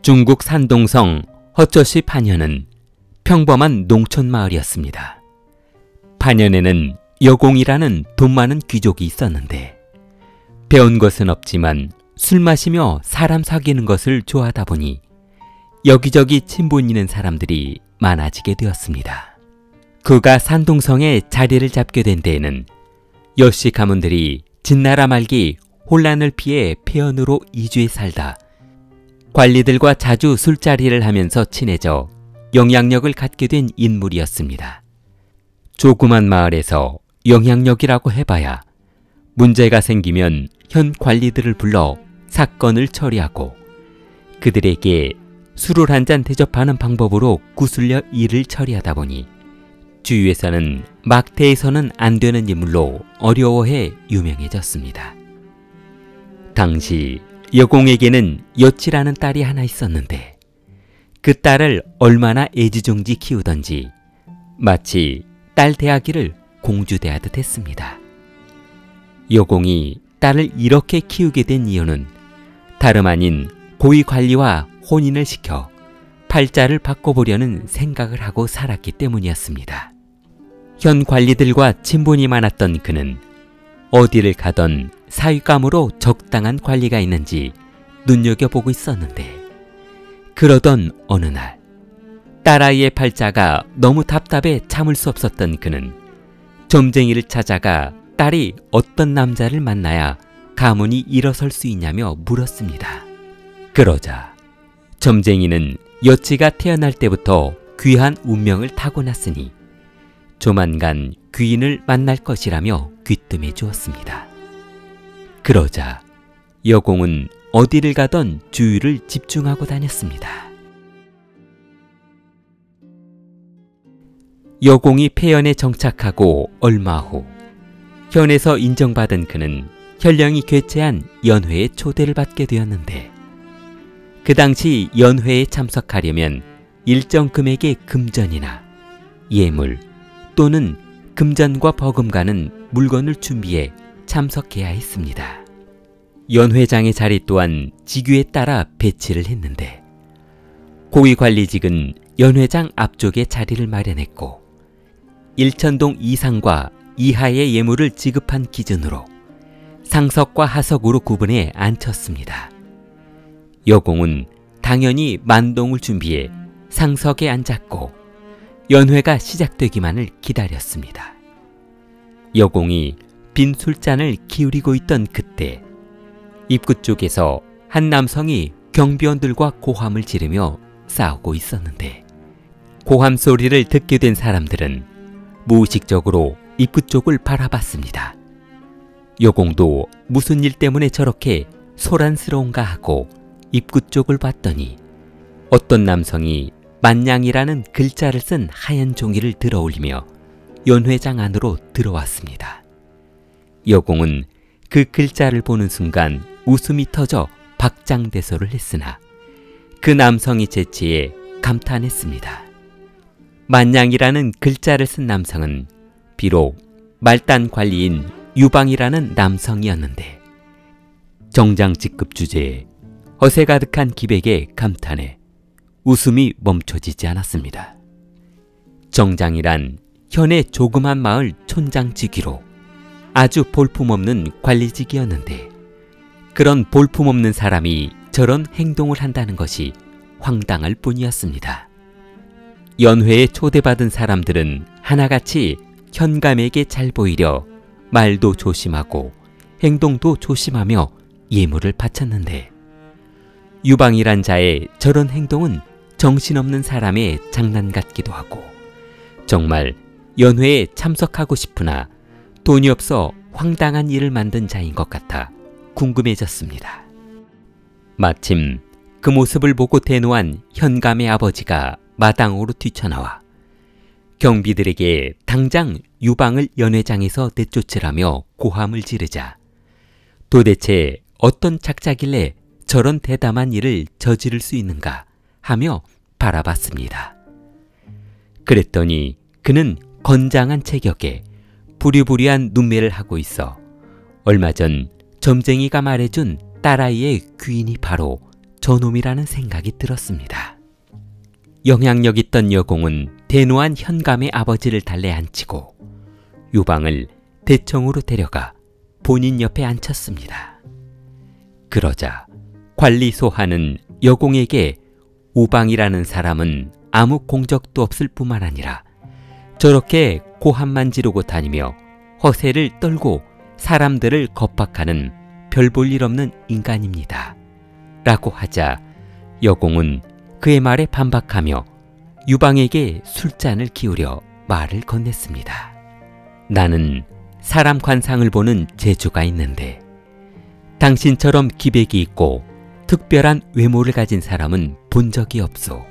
중국 산동성 허쩌시 파년은 평범한 농촌 마을이었습니다. 파년에는 여공이라는 돈 많은 귀족이 있었는데 배운 것은 없지만 술 마시며 사람 사귀는 것을 좋아하다 보니 여기저기 친분 있는 사람들이 많아지게 되었습니다. 그가 산동성에 자리를 잡게 된 데에는 여씨 가문들이 진나라 말기 혼란을 피해 폐연으로 이주해 살다 관리들과 자주 술자리를 하면서 친해져 영향력을 갖게 된 인물이었습니다. 조그만 마을에서 영향력이라고 해봐야 문제가 생기면 현 관리들을 불러 사건을 처리하고 그들에게 술을 한 잔 대접하는 방법으로 구슬려 일을 처리하다 보니 주위에서는 막대해서는 안 되는 인물로 어려워해 유명해졌습니다. 당시 여공에게는 여치라는 딸이 하나 있었는데 그 딸을 얼마나 애지중지 키우던지 마치 딸 대하기를 공주 대하듯 했습니다. 여공이 딸을 이렇게 키우게 된 이유는 다름 아닌 고위 관리와 혼인을 시켜 팔자를 바꿔보려는 생각을 하고 살았기 때문이었습니다. 현 관리들과 친분이 많았던 그는 어디를 가던 사윗감으로 적당한 관리가 있는지 눈여겨보고 있었는데 그러던 어느 날 딸아이의 팔자가 너무 답답해 참을 수 없었던 그는 점쟁이를 찾아가 딸이 어떤 남자를 만나야 가문이 일어설 수 있냐며 물었습니다. 그러자 점쟁이는 여치가 태어날 때부터 귀한 운명을 타고났으니 조만간 귀인을 만날 것이라며 귀뜸해 주었습니다. 그러자 여공은 어디를 가던 주위를 집중하고 다녔습니다. 여공이 폐연에 정착하고 얼마 후 현에서 인정받은 그는 현령이 괴체한 연회에 초대를 받게 되었는데 그 당시 연회에 참석하려면 일정 금액의 금전이나 예물 또는 금전과 버금가는 물건을 준비해 참석해야 했습니다. 연회장의 자리 또한 직위에 따라 배치를 했는데 고위관리직은 연회장 앞쪽에 자리를 마련했고 1천동 이상과 이하의 예물을 지급한 기준으로 상석과 하석으로 구분해 앉혔습니다. 여공은 당연히 만동을 준비해 상석에 앉았고 연회가 시작되기만을 기다렸습니다. 여공이 빈 술잔을 기울이고 있던 그때 입구 쪽에서 한 남성이 경비원들과 고함을 지르며 싸우고 있었는데 고함 소리를 듣게 된 사람들은 무의식적으로 입구 쪽을 바라봤습니다. 여공도 무슨 일 때문에 저렇게 소란스러운가 하고 입구 쪽을 봤더니 어떤 남성이 만냥이라는 글자를 쓴 하얀 종이를 들어올리며 연회장 안으로 들어왔습니다. 여공은 그 글자를 보는 순간 웃음이 터져 박장대소를 했으나 그 남성의 재치에 감탄했습니다. 만냥이라는 글자를 쓴 남성은 비록 말단 관리인 유방이라는 남성이었는데 정장 직급 주제에 허세 가득한 기백에 감탄해 웃음이 멈춰지지 않았습니다. 정장이란 현의 조그만 마을 촌장직위로 아주 볼품없는 관리직이었는데 그런 볼품없는 사람이 저런 행동을 한다는 것이 황당할 뿐이었습니다. 연회에 초대받은 사람들은 하나같이 현감에게 잘 보이려 말도 조심하고 행동도 조심하며 예물을 바쳤는데 유방이란 자의 저런 행동은 정신없는 사람의 장난 같기도 하고 정말 연회에 참석하고 싶으나 돈이 없어 황당한 일을 만든 자인 것 같아 궁금해졌습니다. 마침 그 모습을 보고 대노한 현감의 아버지가 마당으로 뛰쳐나와 경비들에게 당장 유방을 연회장에서 내쫓으라며 고함을 지르자 도대체 어떤 착자길래 저런 대담한 일을 저지를 수 있는가 하며 바라봤습니다. 그랬더니 그는 건장한 체격에 부리부리한 눈매를 하고 있어 얼마 전 점쟁이가 말해준 딸아이의 귀인이 바로 저놈이라는 생각이 들었습니다. 영향력 있던 여공은 대노한 현감의 아버지를 달래 앉히고 유방을 대청으로 데려가 본인 옆에 앉혔습니다. 그러자 관리소하는 여공에게 우방이라는 사람은 아무 공적도 없을 뿐만 아니라 저렇게 고함만 지르고 다니며 허세를 떨고 사람들을 겁박하는 별 볼 일 없는 인간입니다. 라고 하자 여공은 그의 말에 반박하며 유방에게 술잔을 기울여 말을 건넸습니다. 나는 사람 관상을 보는 재주가 있는데 당신처럼 기백이 있고 특별한 외모를 가진 사람은 본 적이 없소.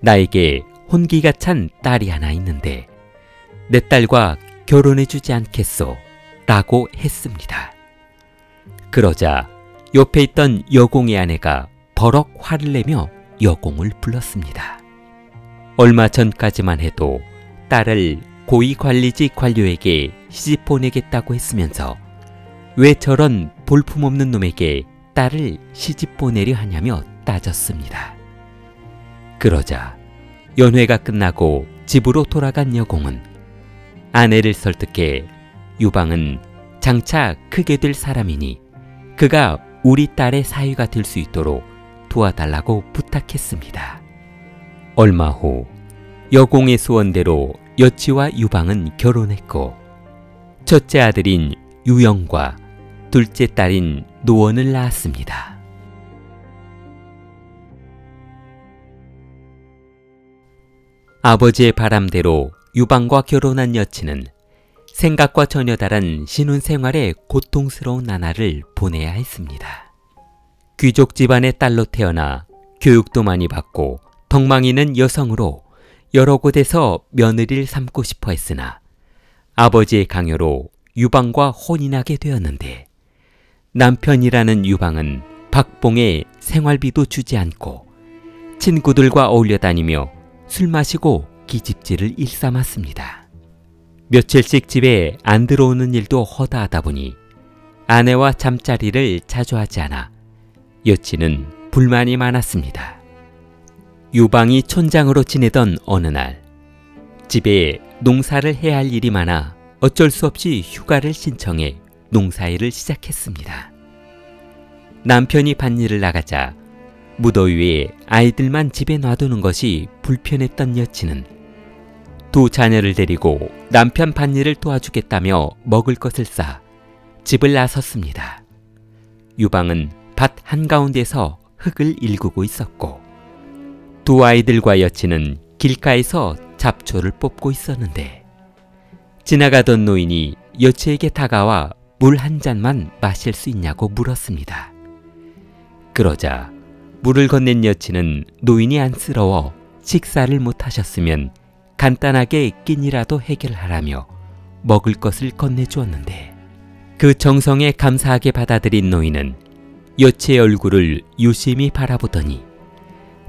나에게 혼기가 찬 딸이 하나 있는데 내 딸과 결혼해주지 않겠소? 라고 했습니다. 그러자 옆에 있던 여공의 아내가 버럭 화를 내며 여공을 불렀습니다. 얼마 전까지만 해도 딸을 고위관리직 관료에게 시집 보내겠다고 했으면서 왜 저런 볼품없는 놈에게 딸을 시집 보내려 하냐며 따졌습니다. 그러자 연회가 끝나고 집으로 돌아간 여공은 아내를 설득해 유방은 장차 크게 될 사람이니 그가 우리 딸의 사위가 될 수 있도록 도와달라고 부탁했습니다. 얼마 후 여공의 소원대로 여치와 유방은 결혼했고 첫째 아들인 유영과 둘째 딸인 노원을 낳았습니다. 아버지의 바람대로 유방과 결혼한 여치는 생각과 전혀 다른 신혼생활에 고통스러운 나날을 보내야 했습니다. 귀족 집안의 딸로 태어나 교육도 많이 받고 덕망이는 여성으로 여러 곳에서 며느리를 삼고 싶어 했으나 아버지의 강요로 유방과 혼인하게 되었는데 남편이라는 유방은 박봉에 생활비도 주지 않고 친구들과 어울려 다니며 술 마시고 기집질을 일삼았습니다. 며칠씩 집에 안 들어오는 일도 허다하다 보니 아내와 잠자리를 자주 하지 않아 여치는 불만이 많았습니다. 유방이 촌장으로 지내던 어느 날 집에 농사를 해야 할 일이 많아 어쩔 수 없이 휴가를 신청해 농사일을 시작했습니다. 남편이 밭일을 나가자 무더위에 아이들만 집에 놔두는 것이 불편했던 여친은 두 자녀를 데리고 남편 밭일을 도와주겠다며 먹을 것을 싸 집을 나섰습니다. 유방은 밭 한가운데서 흙을 일구고 있었고 두 아이들과 여친은 길가에서 잡초를 뽑고 있었는데 지나가던 노인이 여치에게 다가와 물 한 잔만 마실 수 있냐고 물었습니다. 그러자 물을 건넨 여친은 노인이 안쓰러워 식사를 못하셨으면 간단하게 끼니라도 해결하라며 먹을 것을 건네주었는데 그 정성에 감사하게 받아들인 노인은 여치의 얼굴을 유심히 바라보더니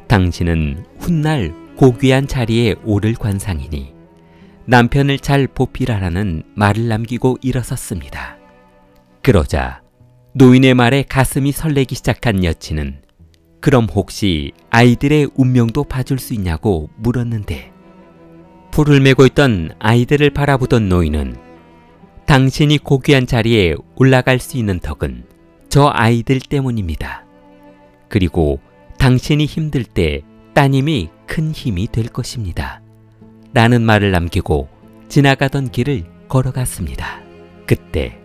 당신은 훗날 고귀한 자리에 오를 관상이니 남편을 잘 보필하라는 말을 남기고 일어섰습니다. 그러자 노인의 말에 가슴이 설레기 시작한 여친은 그럼 혹시 아이들의 운명도 봐줄 수 있냐고 물었는데 풀을 메고 있던 아이들을 바라보던 노인은 당신이 고귀한 자리에 올라갈 수 있는 덕은 저 아이들 때문입니다. 그리고 당신이 힘들 때 따님이 큰 힘이 될 것입니다. 라는 말을 남기고 지나가던 길을 걸어갔습니다. 그때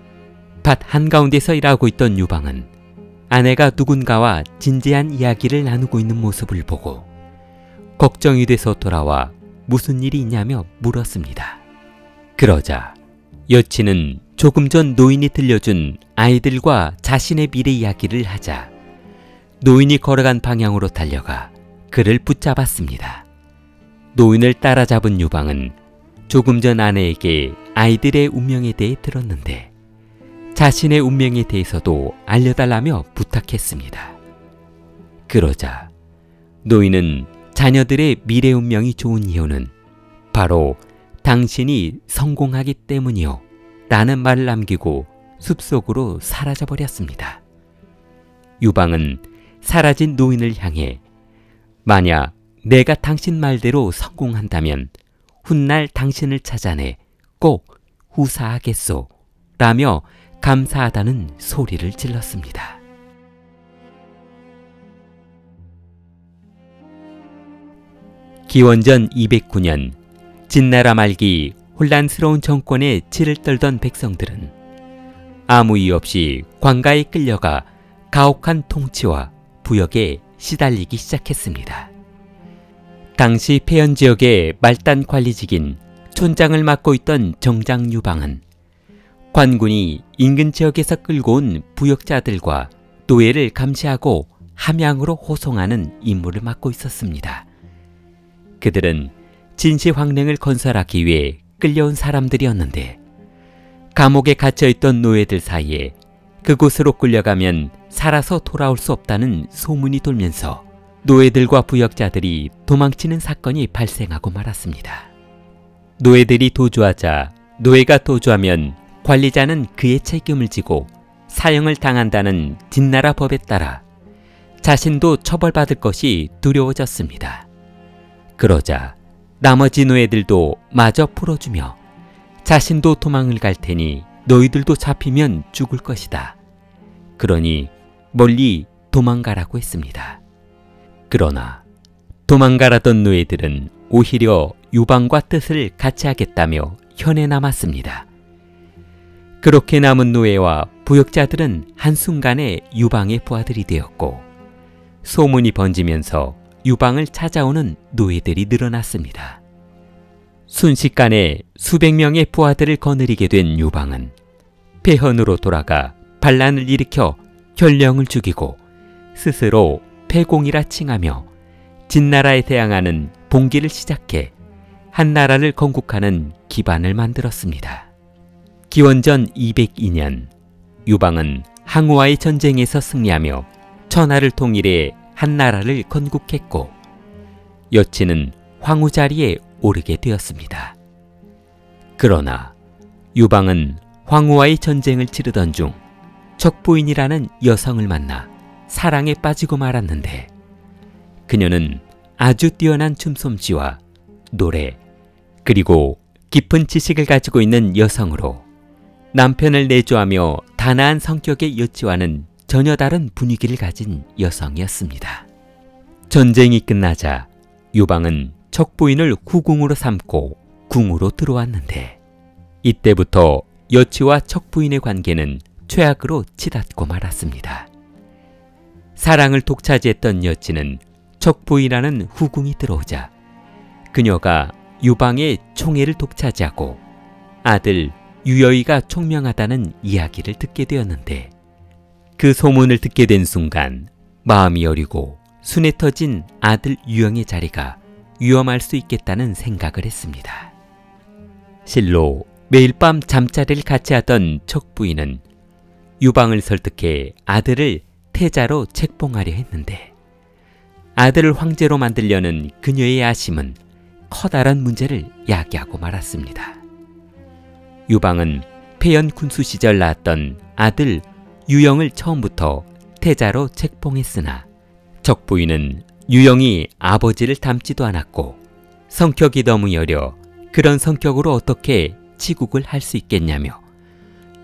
밭 한가운데서 일하고 있던 유방은 아내가 누군가와 진지한 이야기를 나누고 있는 모습을 보고 걱정이 돼서 돌아와 무슨 일이 있냐며 물었습니다. 그러자 여친은 조금 전 노인이 들려준 아이들과 자신의 미래 이야기를 하자 노인이 걸어간 방향으로 달려가 그를 붙잡았습니다. 노인을 따라잡은 유방은 조금 전 아내에게 아이들의 운명에 대해 들었는데 자신의 운명에 대해서도 알려달라며 부탁했습니다. 그러자 노인은 자녀들의 미래 운명이 좋은 이유는 바로 당신이 성공하기 때문이요 라는 말을 남기고 숲속으로 사라져버렸습니다. 유방은 사라진 노인을 향해 만약 내가 당신 말대로 성공한다면 훗날 당신을 찾아내 꼭 후사하겠소 라며 감사하다는 소리를 질렀습니다. 기원전 209년 진나라 말기 혼란스러운 정권에 치를 떨던 백성들은 아무 이유 없이 관가에 끌려가 가혹한 통치와 부역에 시달리기 시작했습니다. 당시 폐연 지역의 말단 관리직인 촌장을 맡고 있던 정장 유방은 관군이 인근 지역에서 끌고 온 부역자들과 노예를 감시하고 함양으로 호송하는 임무를 맡고 있었습니다. 그들은 진시황릉을 건설하기 위해 끌려온 사람들이었는데 감옥에 갇혀있던 노예들 사이에 그곳으로 끌려가면 살아서 돌아올 수 없다는 소문이 돌면서 노예들과 부역자들이 도망치는 사건이 발생하고 말았습니다. 노예들이 도주하자 노예가 도주하면 관리자는 그의 책임을 지고 사형을 당한다는 진나라 법에 따라 자신도 처벌받을 것이 두려워졌습니다. 그러자 나머지 노예들도 마저 풀어주며 자신도 도망을 갈 테니 너희들도 잡히면 죽을 것이다. 그러니 멀리 도망가라고 했습니다. 그러나 도망가라던 노예들은 오히려 유방과 뜻을 같이 하겠다며 현에 남았습니다. 그렇게 남은 노예와 부역자들은 한순간에 유방의 부하들이 되었고 소문이 번지면서 유방을 찾아오는 노예들이 늘어났습니다. 순식간에 수백 명의 부하들을 거느리게 된 유방은 폐헌으로 돌아가 반란을 일으켜 현령을 죽이고 스스로 패공이라 칭하며 진나라에 대항하는 봉기를 시작해 한나라를 건국하는 기반을 만들었습니다. 기원전 202년 유방은 항우와의 전쟁에서 승리하며 천하를 통일해 한나라를 건국했고 여친은 황후 자리에 오르게 되었습니다. 그러나 유방은 황후와의 전쟁을 치르던 중 척부인이라는 여성을 만나 사랑에 빠지고 말았는데 그녀는 아주 뛰어난 춤솜씨와 노래 그리고 깊은 지식을 가지고 있는 여성으로 남편을 내조하며 단아한 성격의 여치와는 전혀 다른 분위기를 가진 여성이었습니다. 전쟁이 끝나자 유방은 척부인을 후궁으로 삼고 궁으로 들어왔는데 이때부터 여치와 척부인의 관계는 최악으로 치닫고 말았습니다. 사랑을 독차지했던 여치는 척부인이라는 후궁이 들어오자 그녀가 유방의 총애를 독차지하고 아들 유여이가 총명하다는 이야기를 듣게 되었는데 그 소문을 듣게 된 순간 마음이 여리고 순에 터진 아들 유영의 자리가 위험할 수 있겠다는 생각을 했습니다. 실로 매일 밤 잠자리를 같이 하던 척부인은 유방을 설득해 아들을 태자로 책봉하려 했는데 아들을 황제로 만들려는 그녀의 야심은 커다란 문제를 야기하고 말았습니다. 유방은 폐연 군수 시절 낳았던 아들 유영을 처음부터 태자로 책봉했으나 척부인은 유영이 아버지를 닮지도 않았고 성격이 너무 여려 그런 성격으로 어떻게 치국을 할 수 있겠냐며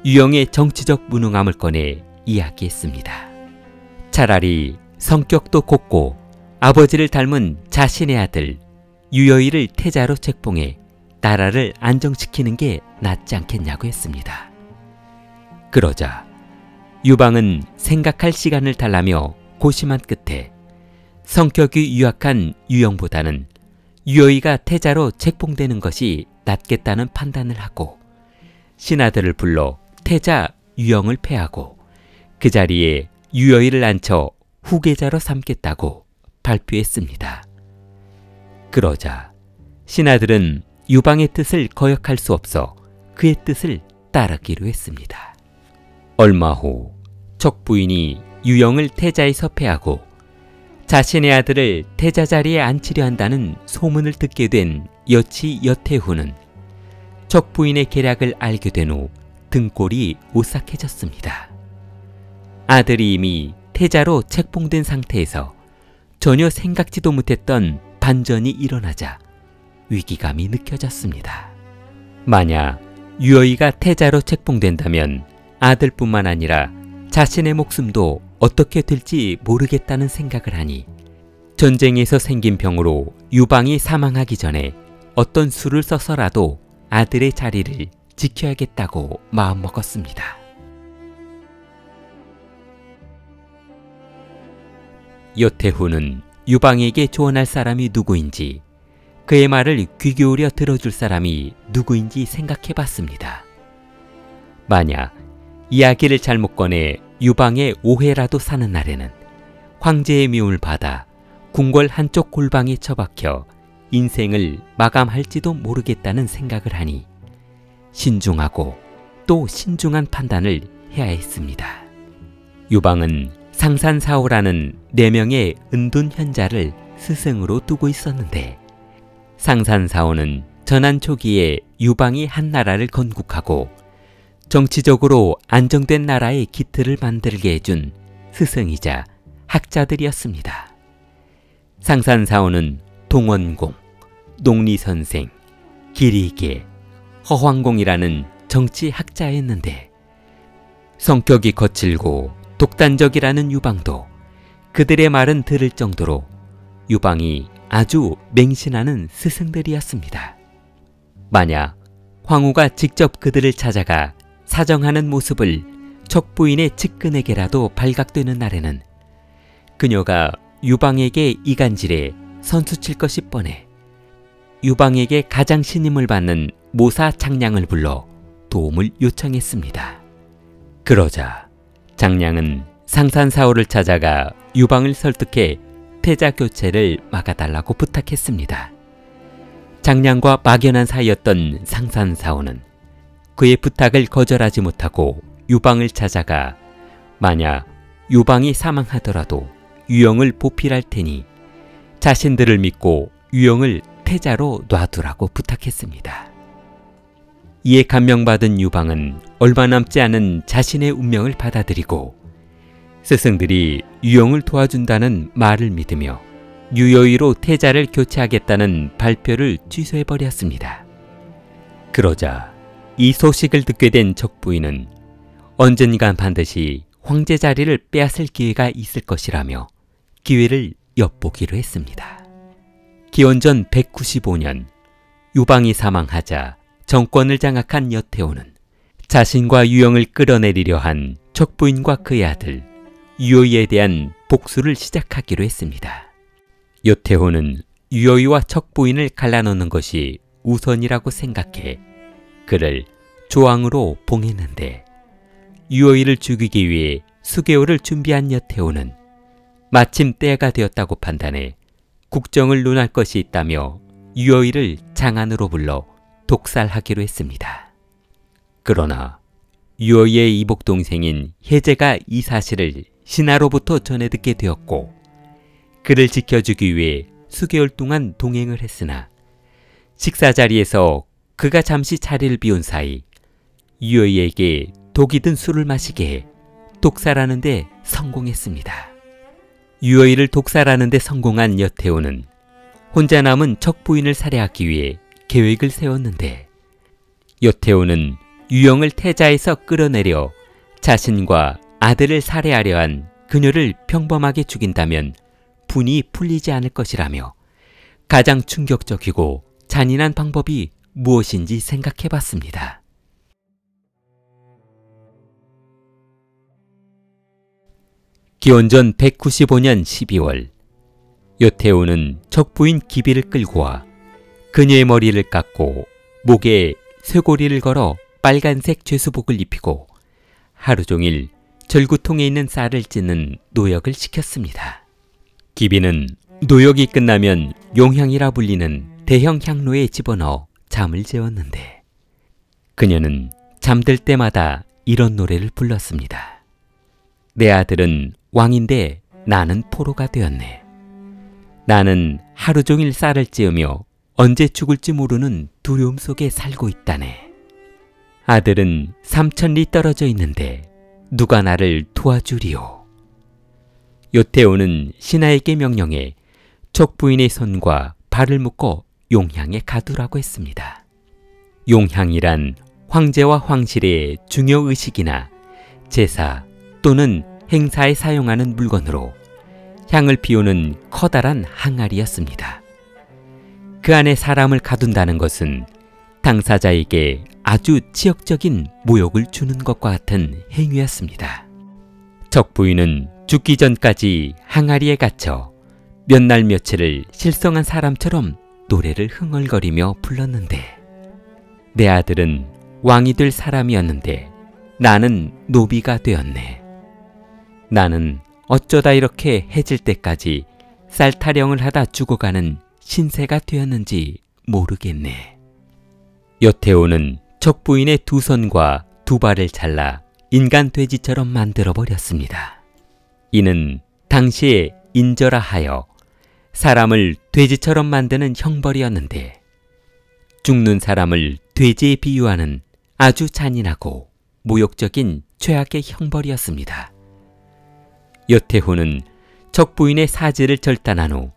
유영의 정치적 무능함을 꺼내 이야기했습니다. 차라리 성격도 곱고 아버지를 닮은 자신의 아들 유여이를 태자로 책봉해 나라를 안정시키는 게 낫지 않겠냐고 했습니다. 그러자 유방은 생각할 시간을 달라며 고심한 끝에 성격이 유약한 유영보다는 유여이가 태자로 책봉되는 것이 낫겠다는 판단을 하고 신하들을 불러 태자 유영을 폐하고 그 자리에 유여이를 앉혀 후계자로 삼겠다고 발표했습니다. 그러자 신하들은 유방의 뜻을 거역할 수 없어 그의 뜻을 따르기로 했습니다. 얼마 후 척부인이 유영을 태자에서 폐하고 자신의 아들을 태자 자리에 앉히려 한다는 소문을 듣게 된 여치 여태후는 척부인의 계략을 알게 된 후 등골이 오싹해졌습니다. 아들이 이미 태자로 책봉된 상태에서 전혀 생각지도 못했던 반전이 일어나자 위기감이 느껴졌습니다. 만약 유여이가 태자로 책봉된다면 아들뿐만 아니라 자신의 목숨도 어떻게 될지 모르겠다는 생각을 하니 전쟁에서 생긴 병으로 유방이 사망하기 전에 어떤 수를 써서라도 아들의 자리를 지켜야겠다고 마음먹었습니다. 여태후는 유방에게 조언할 사람이 누구인지, 그의 말을 귀 기울여 들어줄 사람이 누구인지 생각해봤습니다. 만약 이야기를 잘못 꺼내 유방의 오해라도 사는 날에는 황제의 미움을 받아 궁궐 한쪽 골방에 처박혀 인생을 마감할지도 모르겠다는 생각을 하니 신중하고 또 신중한 판단을 해야 했습니다. 유방은 상산사오라는 4명의 은둔 현자를 스승으로 두고 있었는데, 상산사오는 전한 초기에 유방이 한 나라를 건국하고 정치적으로 안정된 나라의 기틀을 만들게 해준 스승이자 학자들이었습니다. 상산사오는 동원공, 농리선생, 기리계, 허황공이라는 정치학자였는데, 성격이 거칠고 독단적이라는 유방도 그들의 말은 들을 정도로 유방이 아주 맹신하는 스승들이었습니다. 만약 황후가 직접 그들을 찾아가 사정하는 모습을 척부인의 측근에게라도 발각되는 날에는 그녀가 유방에게 이간질해 선수칠 것이 뻔해 유방에게 가장 신임을 받는 모사 장량을 불러 도움을 요청했습니다. 그러자 장량은 상산사오를 찾아가 유방을 설득해 태자 교체를 막아달라고 부탁했습니다. 장량과 막연한 사이였던 상산사오는 그의 부탁을 거절하지 못하고 유방을 찾아가 만약 유방이 사망하더라도 유영을 보필할 테니 자신들을 믿고 유영을 태자로 놔두라고 부탁했습니다. 이에 감명받은 유방은 얼마 남지 않은 자신의 운명을 받아들이고 스승들이 유영을 도와준다는 말을 믿으며 유여의로 태자를 교체하겠다는 발표를 취소해버렸습니다. 그러자 이 소식을 듣게 된 척부인은 언젠간 반드시 황제 자리를 빼앗을 기회가 있을 것이라며 기회를 엿보기로 했습니다. 기원전 195년 유방이 사망하자 정권을 장악한 여태오는 자신과 유영을 끌어내리려 한 척부인과 그의 아들 유여이에 대한 복수를 시작하기로 했습니다. 여태오는 유여이와 척부인을 갈라놓는 것이 우선이라고 생각해 그를 조왕으로 봉했는데, 유여이를 죽이기 위해 수개월을 준비한 여태오는 마침 때가 되었다고 판단해 국정을 논할 것이 있다며 유여이를 장안으로 불러 독살하기로 했습니다. 그러나 유여이의 이복 동생인 혜제가 이 사실을 신하로부터 전해 듣게 되었고 그를 지켜주기 위해 수개월 동안 동행을 했으나 식사 자리에서 그가 잠시 자리를 비운 사이 유여이에게 독이 든 술을 마시게 해 독살하는 데 성공했습니다. 유여이를 독살하는 데 성공한 여태오는 혼자 남은 척부인을 살해하기 위해 계획을 세웠는데, 여태오는 유영을 태자에서 끌어내려 자신과 아들을 살해하려 한 그녀를 평범하게 죽인다면 분이 풀리지 않을 것이라며 가장 충격적이고 잔인한 방법이 무엇인지 생각해봤습니다. 기원전 195년 12월 여태오는 척부인 기비를 끌고 와 그녀의 머리를 깎고 목에 쇠고리를 걸어 빨간색 죄수복을 입히고 하루 종일 절구통에 있는 쌀을 찢는 노역을 시켰습니다. 기비는 노역이 끝나면 용향이라 불리는 대형 향로에 집어넣어 잠을 재웠는데, 그녀는 잠들 때마다 이런 노래를 불렀습니다. 내 아들은 왕인데 나는 포로가 되었네. 나는 하루 종일 쌀을 찌으며 언제 죽을지 모르는 두려움 속에 살고 있다네. 아들은 3000리 떨어져 있는데 누가 나를 도와주리오. 요태오는 신하에게 명령해 척부인의 손과 발을 묶어 용향에 가두라고 했습니다. 용향이란 황제와 황실의 중요 의식이나 제사 또는 행사에 사용하는 물건으로 향을 피우는 커다란 항아리였습니다. 그 안에 사람을 가둔다는 것은 당사자에게 아주 치욕적인 모욕을 주는 것과 같은 행위였습니다. 척부인은 죽기 전까지 항아리에 갇혀 몇 날 며칠을 실성한 사람처럼 노래를 흥얼거리며 불렀는데, 내 아들은 왕이 될 사람이었는데 나는 노비가 되었네. 나는 어쩌다 이렇게 해질 때까지 쌀 타령을 하다 죽어가는 신세가 되었는지 모르겠네. 요태오는 척부인의 두 손과 두 발을 잘라 인간 돼지처럼 만들어버렸습니다. 이는 당시에 인저라 하여 사람을 돼지처럼 만드는 형벌이었는데, 죽는 사람을 돼지에 비유하는 아주 잔인하고 모욕적인 최악의 형벌이었습니다. 요태후는 척부인의 사지를 절단한 후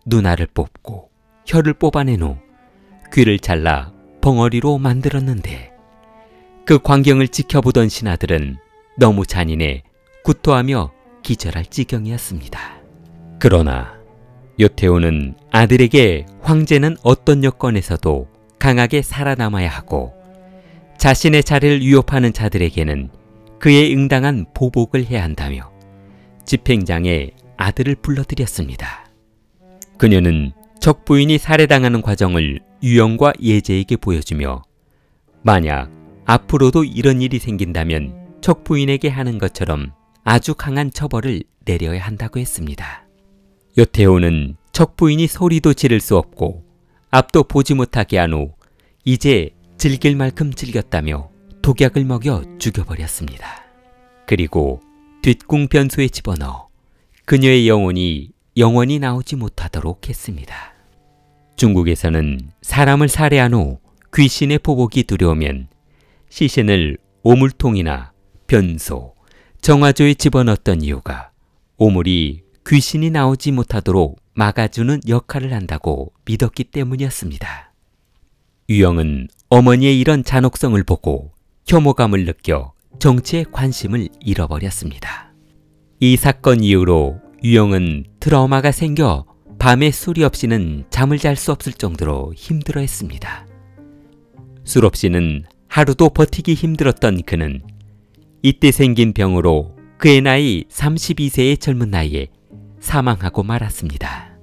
눈알을 뽑고 혀를 뽑아낸 후 귀를 잘라 벙어리로 만들었는데, 그 광경을 지켜보던 신하들은 너무 잔인해 구토하며 기절할 지경이었습니다. 그러나 요태오는 아들에게 황제는 어떤 여건에서도 강하게 살아남아야 하고 자신의 자리를 위협하는 자들에게는 그에 응당한 보복을 해야 한다며 집행장에 아들을 불러들였습니다. 그녀는 척부인이 살해당하는 과정을 유영과 예제에게 보여주며 만약 앞으로도 이런 일이 생긴다면 척부인에게 하는 것처럼 아주 강한 처벌을 내려야 한다고 했습니다. 요태오는 척부인이 소리도 지를 수 없고 앞도 보지 못하게 한 후 이제 즐길 만큼 즐겼다며 독약을 먹여 죽여버렸습니다. 그리고 뒷궁 변소에 집어넣어 그녀의 영혼이 영원히 나오지 못하도록 했습니다. 중국에서는 사람을 살해한 후 귀신의 보복이 두려우면 시신을 오물통이나 변소, 정화조에 집어넣었던 이유가 오물이 귀신이 나오지 못하도록 막아주는 역할을 한다고 믿었기 때문이었습니다. 유영은 어머니의 이런 잔혹성을 보고 혐오감을 느껴 정치에 관심을 잃어버렸습니다. 이 사건 이후로 유영은 트라우마가 생겨 밤에 술이 없이는 잠을 잘 수 없을 정도로 힘들어했습니다. 술 없이는 하루도 버티기 힘들었던 그는 이때 생긴 병으로 그의 나이 32세의 젊은 나이에 사망하고 말았습니다.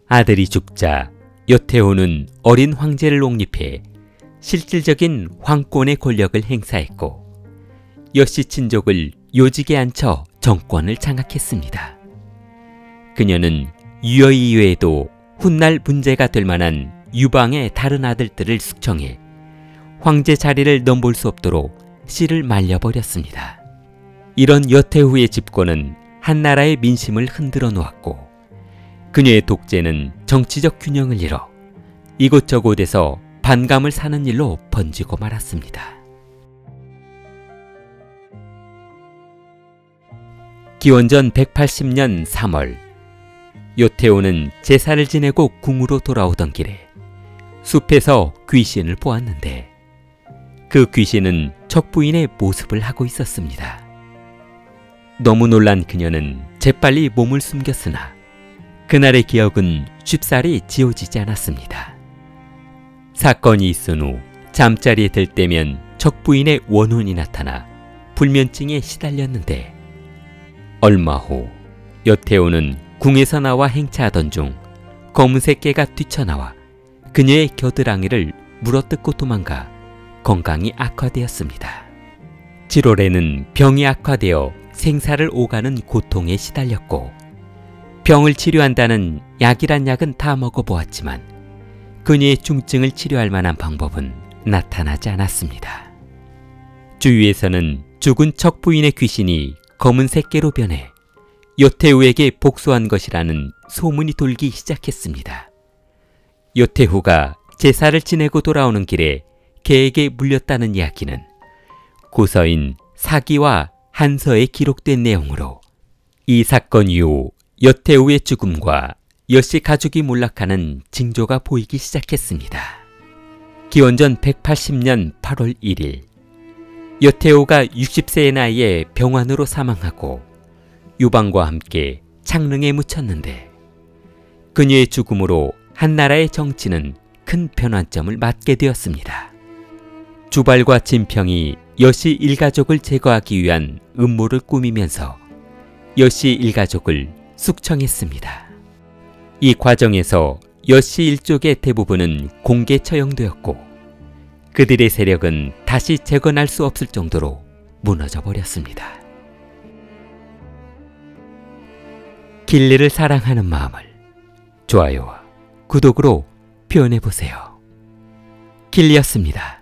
아들이 죽자 요태오는 어린 황제를 옹립해 실질적인 황권의 권력을 행사했고 여씨 친족을 요직에 앉혀 정권을 장악했습니다. 그녀는 유여 이외에도 훗날 문제가 될 만한 유방의 다른 아들들을 숙청해 황제 자리를 넘볼 수 없도록 씨를 말려버렸습니다. 이런 요태후의 집권은 한나라의 민심을 흔들어 놓았고 그녀의 독재는 정치적 균형을 잃어 이곳저곳에서 반감을 사는 일로 번지고 말았습니다. 기원전 180년 3월 요태오는 제사를 지내고 궁으로 돌아오던 길에 숲에서 귀신을 보았는데 그 귀신은 척부인의 모습을 하고 있었습니다. 너무 놀란 그녀는 재빨리 몸을 숨겼으나 그날의 기억은 쉽사리 지워지지 않았습니다. 사건이 있은 후 잠자리에 들 때면 척부인의 원혼이 나타나 불면증에 시달렸는데 얼마 후 요태오는 궁에서 나와 행차하던 중 검은색 개가 뛰쳐나와 그녀의 겨드랑이를 물어뜯고 도망가 건강이 악화되었습니다. 7월에는 병이 악화되어 생사를 오가는 고통에 시달렸고 병을 치료한다는 약이란 약은 다 먹어보았지만 그녀의 중증을 치료할 만한 방법은 나타나지 않았습니다. 주위에서는 죽은 척부인의 귀신이 검은색 개로 변해 요태후에게 복수한 것이라는 소문이 돌기 시작했습니다. 요태후가 제사를 지내고 돌아오는 길에 개에게 물렸다는 이야기는 고서인 사기와 한서에 기록된 내용으로 이 사건 이후 여태우의 죽음과 여씨 가족이 몰락하는 징조가 보이기 시작했습니다. 기원전 180년 8월 1일, 여태우가 60세의 나이에 병환으로 사망하고 유방과 함께 창릉에 묻혔는데, 그녀의 죽음으로 한나라의 정치는 큰 변환점을 맞게 되었습니다. 주발과 진평이 여씨 일가족을 제거하기 위한 음모를 꾸미면서 여씨 일가족을 숙청했습니다. 이 과정에서 여씨 일족의 대부분은 공개 처형되었고, 그들의 세력은 다시 재건할 수 없을 정도로 무너져 버렸습니다. 길리를 사랑하는 마음을 좋아요와 구독으로 표현해 보세요. 길리였습니다.